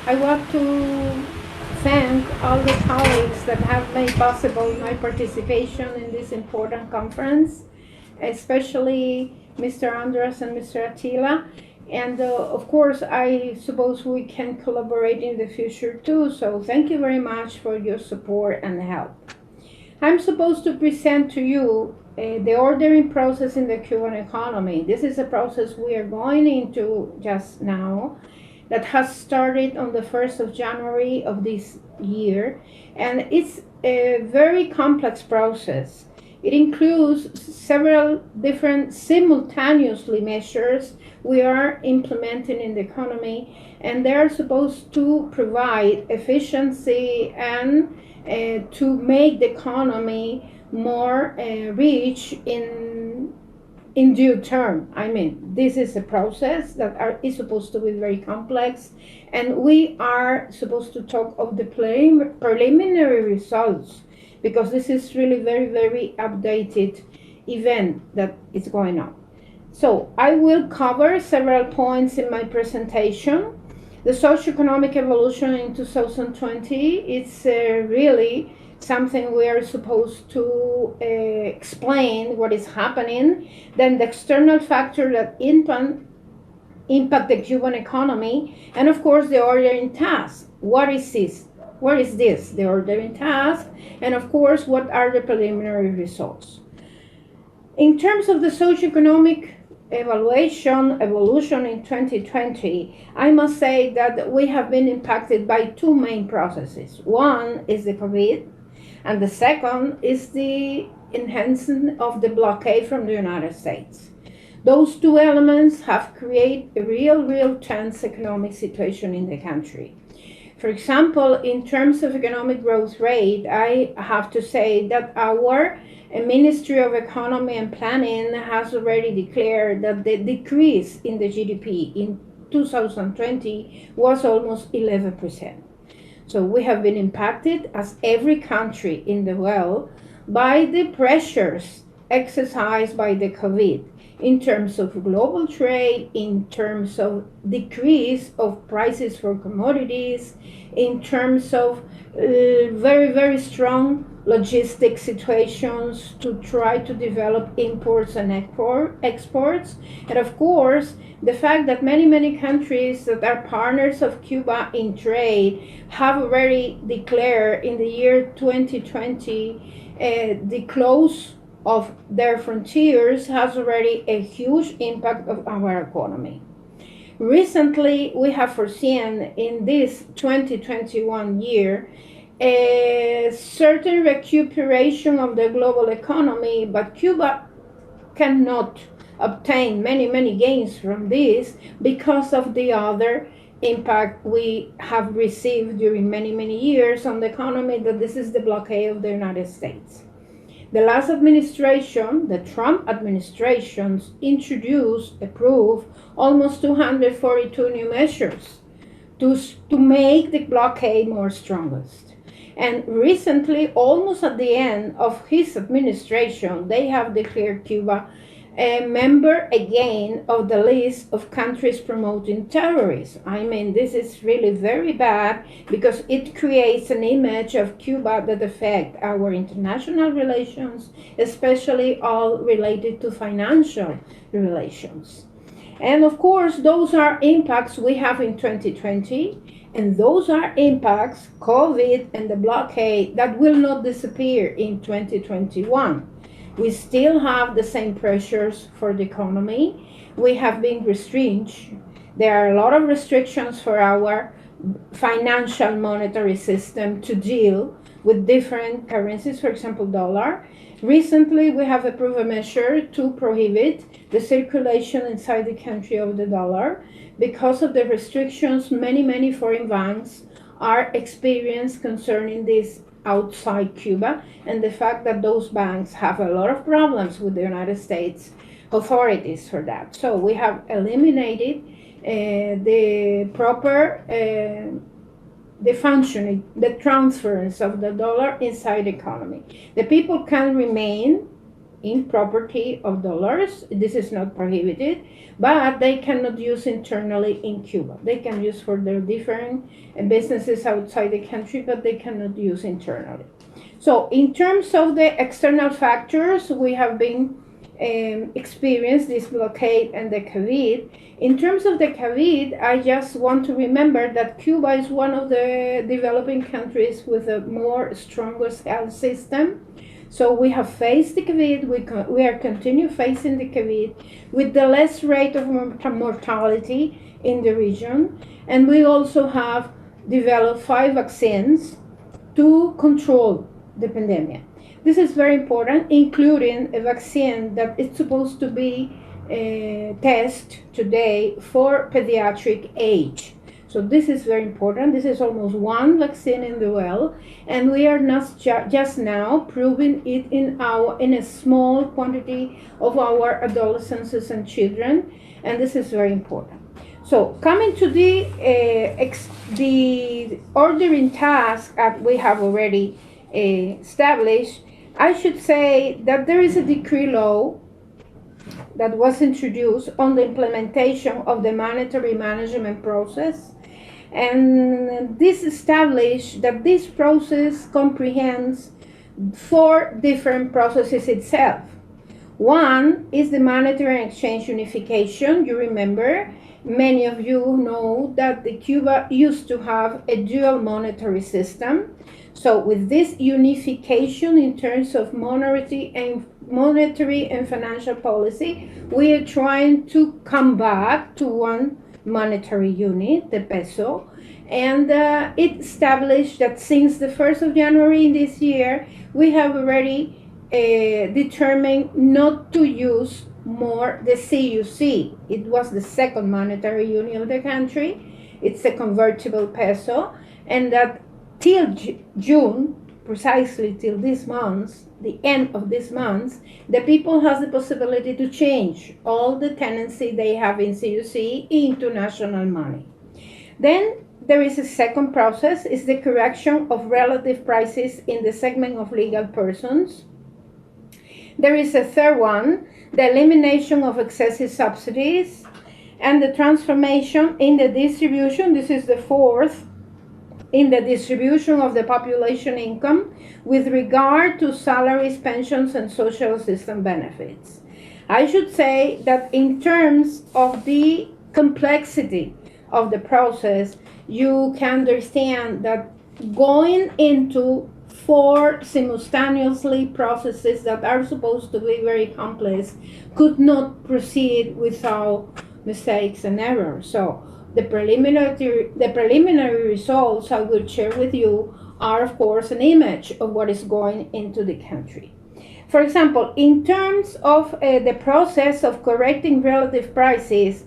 I want to thank all the colleagues that have made possible my participation in this important conference, especially Mr. Andres and Mr. Attila. And of course, I suppose we can collaborate in the future too. So thank you very much for your support and help. I'm supposed to present to you the ordering process in the Cuban economy. This is a process we are going into just now that has started on the 1st of January of this year, and it's a very complex process. It includes several different simultaneously measures we are implementing in the economy, and they are supposed to provide efficiency and to make the economy more rich in due term. I mean, this is a process that is supposed to be very complex, and we are supposed to talk of the preliminary results because this is really very updated event that is going on. So I will cover several points in my presentation. The socioeconomic evolution in 2020 is really something we are supposed to explain what is happening. Then the external factor that impact the Cuban economy, and of course the ordering task. What is this? What is this? The ordering task, and of course what are the preliminary results. In terms of the socioeconomic evolution in 2020, I must say that we have been impacted by two main processes. One is the COVID, and the second is the enhancement of the blockade from the United States. Those two elements have created a real tense economic situation in the country. For example, in terms of economic growth rate, I have to say that our Ministry of Economy and Planning has already declared that the decrease in the GDP in 2020 was almost 11%. So we have been impacted, as every country in the world, by the pressures exercised by the COVID in terms of global trade, in terms of decrease of prices for commodities, in terms of very strong logistic situations to try to develop imports and exports. And of course, the fact that many countries that are partners of Cuba in trade have already declared in the year 2020 the close of their frontiers has already a huge impact of our economy. Recently, we have foreseen in this 2021 year a certain recuperation of the global economy, but Cuba cannot obtain many gains from this because of the other impact we have received during many years on the economy, that this is the blockade of the United States. The last administration, the Trump administration, approved almost 242 new measures to make the blockade more strongest. And recently, almost at the end of his administration, they have declared Cuba a member again of the list of countries promoting terrorism. I mean, this is really very bad because it creates an image of Cuba that affects our international relations, especially all related to financial relations. And of course, those are impacts we have in 2020, and those are impacts, COVID and the blockade, that will not disappear in 2021. We still have the same pressures for the economy. We have been restrained. There are a lot of restrictions for our financial monetary system to deal with different currencies, for example, dollar. Recently, we have approved a measure to prohibit the circulation inside the country of the dollar because of the restrictions many foreign banks are experienced concerning this outside Cuba, and the fact that those banks have a lot of problems with the United States authorities for that. So we have eliminated the proper the functioning, the transference of the dollar inside the economy. The people can remain in property of dollars. This is not prohibited, but they cannot use internally in Cuba. They can use for their different businesses outside the country, but they cannot use internally. So in terms of the external factors, we have been experienced this blockade and the COVID. In terms of the COVID, I just want to remember that Cuba is one of the developing countries with a more strongest health system. So we have faced the COVID, we are continue facing the COVID with the less rate of mortality in the region. And we also have developed 5 vaccines to control the pandemic. This is very important, including a vaccine that is supposed to be tested today for pediatric age. So this is very important. This is almost 1 vaccine in the world, and we are not just now proving it in a small quantity of our adolescents and children, and this is very important. So coming to the ordering task that we have already established, I should say that there is a decree law that was introduced on the implementation of the monetary management process. And this established that this process comprehends 4 different processes itself. One is the monetary and exchange unification. You remember, many of you know that Cuba used to have a dual monetary system. So with this unification in terms of monetary and financial policy, we are trying to come back to one monetary unit, the peso, and it established that since the 1st of January in this year, we have already determined not to use more the CUC. It was the second monetary unit of the country. It's a convertible peso, and that till June, precisely till this month, the end of this month, the people has the possibility to change all the tenancy they have in CUC into national money. Then there is a second process, is the correction of relative prices in the segment of legal persons. There is a third one, the elimination of excessive subsidies, and the transformation in the distribution, this is the fourth, in the distribution of the population income with regard to salaries, pensions, and social system benefits. I should say that in terms of the complexity of the process, you can understand that going into 4 simultaneously processes that are supposed to be very complex could not proceed without mistakes and errors. So the preliminary results I will share with you are, of course, an image of what is going into the country. For example, in terms of the process of correcting relative prices,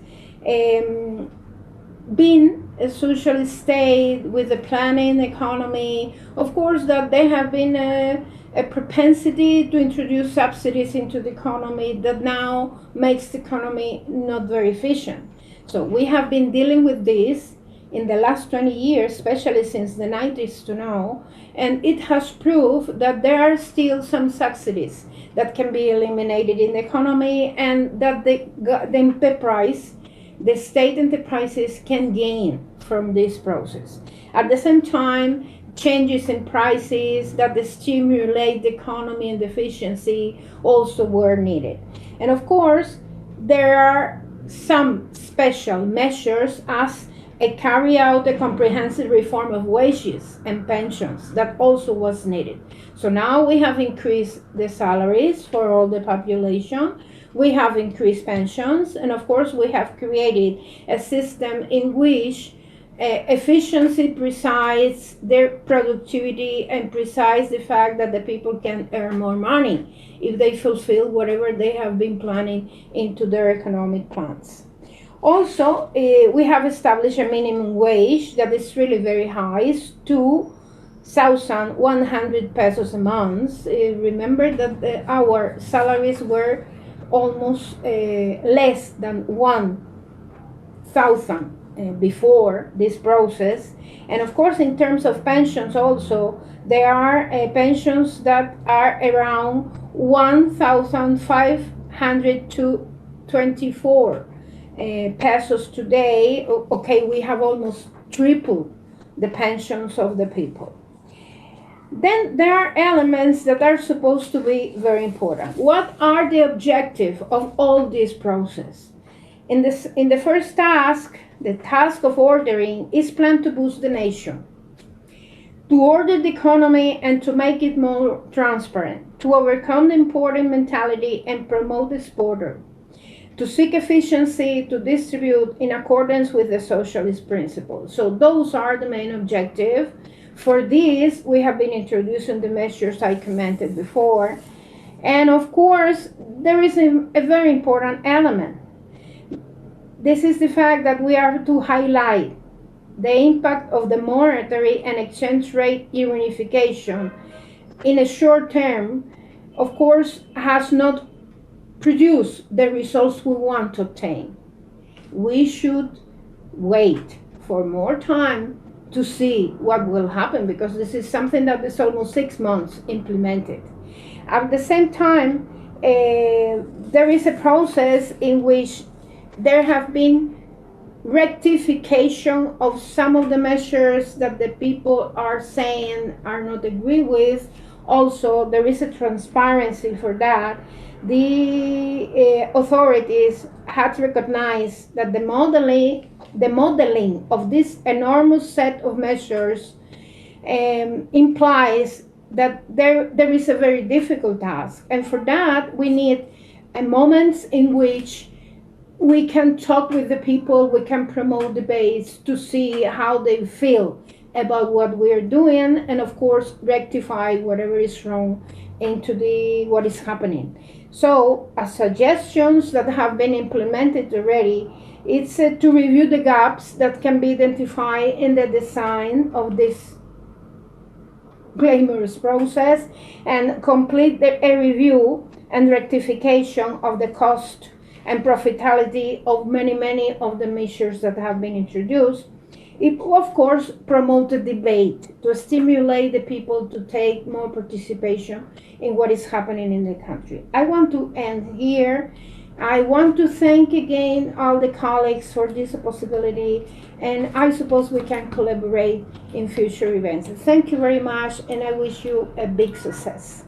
being a socialist state with a planning economy, of course, that there have been a propensity to introduce subsidies into the economy that now makes the economy not very efficient. So we have been dealing with this in the last 20 years, especially since the 90s to now, and it has proved that there are still some subsidies that can be eliminated in the economy, and that the enterprise, the state enterprises can gain from this process. At the same time, changes in prices that stimulate the economy and efficiency also were needed. And of course, there are some special measures as carry out a comprehensive reform of wages and pensions that also was needed. So now we have increased the salaries for all the population, we have increased pensions, and of course we have created a system in which efficiency presides their productivity and presides the fact that the people can earn more money if they fulfill whatever they have been planning into their economic plans. Also, we have established a minimum wage that is really very high, it's 2,100 pesos a month. Remember that our salaries were almost less than 1,000 before this process. And of course, in terms of pensions also, there are pensions that are around 1,524 pesos today. Okay, we have almost tripled the pensions of the people. Then there are elements that are supposed to be very important. What are the objectives of all this process? In the first task, the task of ordering is planned to boost the nation, to order the economy and to make it more transparent, to overcome the importing mentality and promote exporter, to seek efficiency, to distribute in accordance with the socialist principles. So those are the main objectives. For this, we have been introducing the measures I commented before. And of course, there is a very important element. This is the fact that we are to highlight the impact of the monetary and exchange rate unification in a short term, of course, has not produced the results we want to obtain. We should wait for more time to see what will happen, because this is something that is almost 6 months implemented. At the same time, there is a process in which there have been rectification of some of the measures that the people are saying are not agree with. Also, there is a transparency for that. The authorities had recognized that the modeling of this enormous set of measures implies that there is a very difficult task. And for that, we need moments in which we can talk with the people, we can promote debates to see how they feel about what we're doing, and of course rectify whatever is wrong into what is happening. So suggestions that have been implemented already, it's to review the gaps that can be identified in the design of this glamorous process and complete a review and rectification of the cost and profitability of many of the measures that have been introduced. It, of course, promoted debate to stimulate the people to take more participation in what is happening in the country. I want to end here. I want to thank again all the colleagues for this possibility, and I suppose we can collaborate in future events. Thank you very much, and I wish you a big success.